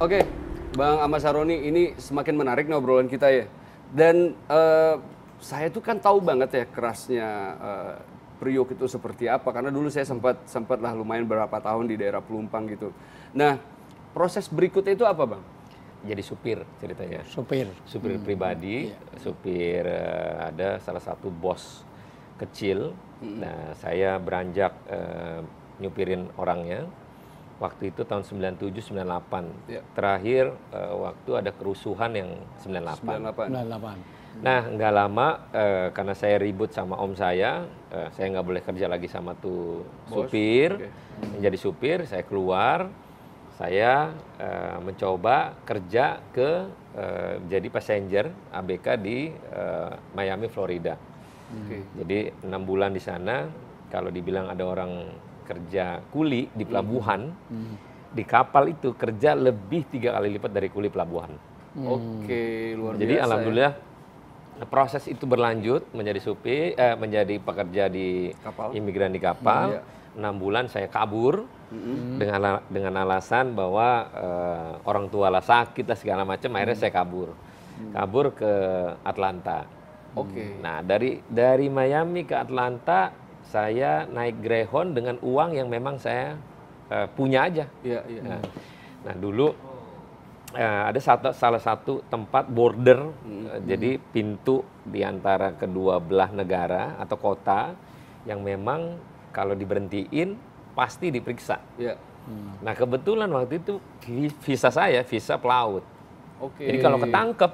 Oke, Bang Ahmad Saroni, ini semakin menarik nih obrolan kita ya. Dan saya tuh kan tahu banget ya kerasnya Priok itu seperti apa. Karena dulu saya sempat lah lumayan berapa tahun di daerah Pelumpang gitu. Nah, proses berikutnya itu apa, Bang? Jadi supir ceritanya. Supir Pribadi, supir ada salah satu bos kecil. Nah, saya beranjak nyupirin orangnya. Waktu itu tahun 97, 98. Ya. Terakhir waktu ada kerusuhan yang 98. 98. Nah, nggak lama karena saya ribut sama om saya nggak boleh kerja lagi sama tuh Bos, supir. oke. Menjadi supir, saya keluar. Saya mencoba kerja ke jadi passenger ABK di Miami, Florida. Oke. Jadi 6 bulan di sana. Kalau dibilang ada orang kerja kuli di pelabuhan, di kapal itu kerja lebih 3 kali lipat dari kuli pelabuhan. Oke, luar biasa. Jadi ya. alhamdulillah proses itu berlanjut menjadi supir, menjadi pekerja di Kapal. imigran di kapal. 6 bulan saya kabur dengan alasan bahwa orang tua lah sakit lah segala macam. Akhirnya saya kabur ke Atlanta. Oke. Nah dari Miami ke Atlanta saya naik Greyhound dengan uang yang memang saya punya aja. Iya, iya. Nah dulu ada salah satu tempat border, jadi pintu di antara kedua belah negara atau kota yang memang kalau diberhentiin pasti diperiksa. Iya. Nah kebetulan waktu itu visa saya visa pelaut. Oke. Jadi kalau ketangkep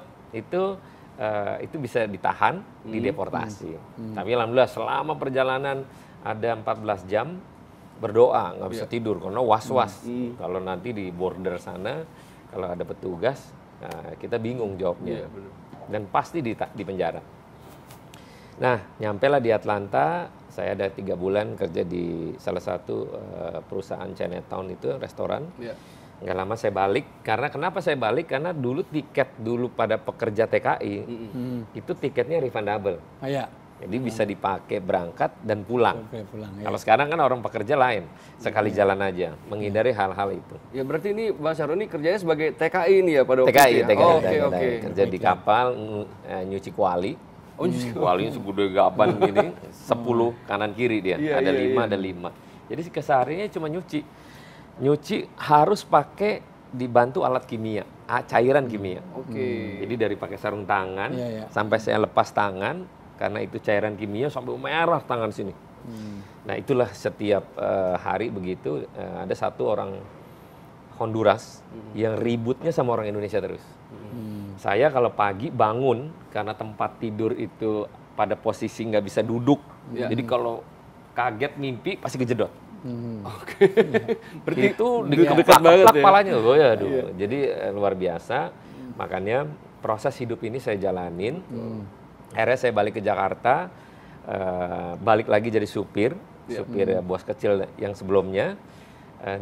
itu bisa ditahan, dideportasi. Tapi alhamdulillah selama perjalanan ada 14 jam berdoa, nggak bisa tidur karena was-was. Kalau nanti di border sana, kalau ada petugas, kita bingung jawabnya. Iya, benar. Dan pasti di penjara. Nah, nyampailah di Atlanta, saya ada 3 bulan kerja di salah satu perusahaan Chinatown itu, restoran. Iya. Nggak lama saya balik, karena kenapa saya balik? Karena dulu tiket pada pekerja TKI, itu tiketnya refundable. Iya. Jadi bisa dipakai berangkat dan pulang. Oke, pulang. Ya. Kalau sekarang kan orang pekerja lain, sekali jalan aja, menghindari hal-hal itu. Ya berarti ini Bang Saroni kerjanya sebagai TKI ini ya pada waktu TKI, itu ya? TKI, Oh, TKI, oke. kerja di kapal, nyuci kuali. Oh, nyuci kuali segede gaban gini, 10 kanan kiri dia, Iya, ada iya, 5, iya. ada 5. Jadi kesehariannya cuma nyuci. Nyuci harus pakai dibantu alat kimia, cairan kimia. Oke. Jadi dari pakai sarung tangan Iya, iya. sampai saya lepas tangan karena itu cairan kimia sampai merah tangan sini. Nah itulah setiap hari begitu ada satu orang Honduras yang ributnya sama orang Indonesia terus. Saya kalau pagi bangun karena tempat tidur itu pada posisi nggak bisa duduk, jadi kalau kaget mimpi pasti kejedot. Oke. Berarti Itu dekat banget ya. kepalanya, oh ya, aduh. Jadi luar biasa. Makanya proses hidup ini saya jalanin. Akhirnya saya balik ke Jakarta, balik lagi jadi supir bos kecil yang sebelumnya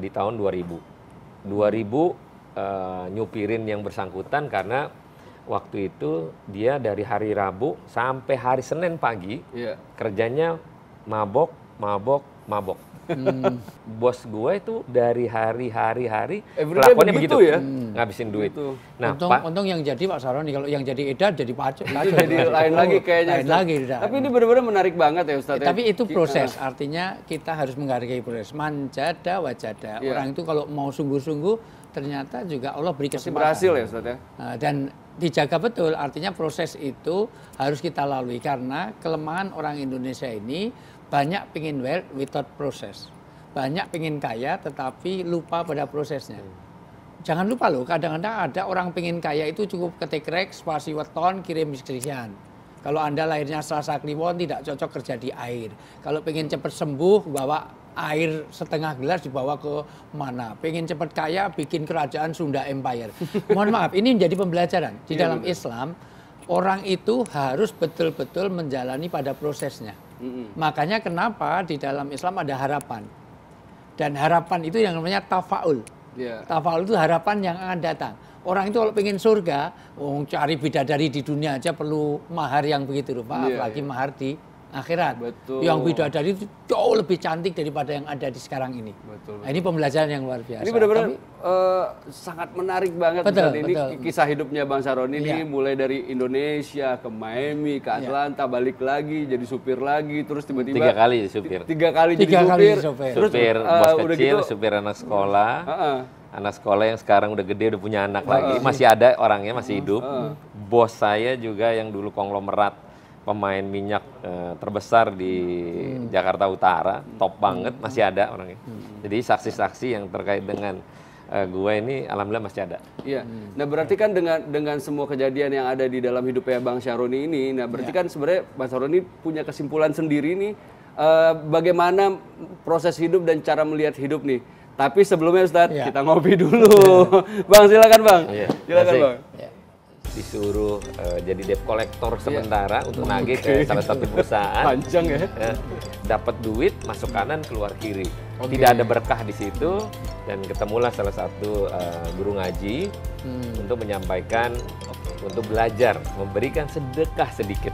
di tahun 2000. 2000 nyupirin yang bersangkutan karena waktu itu dia dari hari Rabu sampai hari Senin pagi Iya. kerjanya mabok. Bos gue itu dari hari Everyday kelakuannya begitu begitu ya? ngabisin duit. Begitu. Nah, Untung yang jadi Pak Saroni, kalau yang jadi edar jadi pacul. Itu jadi lain lagi kayaknya. Lain Ustaz. lagi. Ustaz. Tapi ini benar-benar menarik banget ya Ustaz. ya. Tapi itu proses, artinya kita harus menghargai proses. Manjada wajada. Iya. Orang itu kalau mau sungguh-sungguh, ternyata juga Allah beri Pasti kesempatan. berhasil ya Ustaz ya. Nah, dan dijaga betul, artinya proses itu harus kita lalui. Karena kelemahan orang Indonesia ini banyak pengen well without proses. Banyak pengen kaya tetapi lupa pada prosesnya. Jangan lupa loh, kadang-kadang ada orang pengen kaya itu cukup ketik rek, spasi weton, kirim sekian. Kalau Anda lahirnya Selasa Kliwon tidak cocok kerja di air. Kalau pengen cepat sembuh, bawa air setengah gelas dibawa ke mana. Pengen cepat kaya, bikin kerajaan Sunda Empire. Mohon maaf, ini menjadi pembelajaran. Di dalam Islam, orang itu harus betul-betul menjalani pada prosesnya. Makanya kenapa di dalam Islam ada harapan. Dan harapan itu yang namanya tafaul. Iya. Tafaul itu harapan yang akan datang. Orang itu kalau pengen surga, cari bidadari di dunia aja perlu mahar yang begitu rupa, Iya, apalagi mahar di akhirat. Betul. Yang bidadari itu jauh lebih cantik daripada yang ada di sekarang ini. Betul. Nah, ini pembelajaran yang luar biasa. Ini benar-benar sangat menarik banget. Betul, Ini betul. kisah hidupnya Bang Saroni ini Iya. mulai dari Indonesia ke Miami, ke Atlanta, balik lagi jadi supir lagi, terus tiba-tiba 3 kali jadi supir. 3 kali jadi Tiga kali supir. supir. Terus Supir bos udah kecil, gitu, supir anak sekolah. heeh. Anak sekolah yang sekarang udah gede, udah punya anak lagi. Masih ada orangnya, masih hidup. Bos saya juga yang dulu konglomerat pemain minyak terbesar di Jakarta Utara, top banget, masih ada orangnya. Jadi saksi-saksi yang terkait dengan gue ini alhamdulillah masih ada. Iya. Nah, berarti kan dengan semua kejadian yang ada di dalam hidupnya Bang Syaroni ini, nah berarti kan sebenarnya Bang Syaroni punya kesimpulan sendiri nih bagaimana proses hidup dan cara melihat hidup nih. Tapi sebelumnya Ustadz, kita ngopi dulu. Bang, silakan Bang. Iya, Silakan makasih. Bang. Disuruh jadi debt collector sementara untuk nagih ke salah satu perusahaan. Panjang ya. Dapat duit masuk kanan keluar kiri. Tidak ada berkah di situ dan ketemulah salah satu guru ngaji untuk menyampaikan untuk belajar memberikan sedekah sedikit.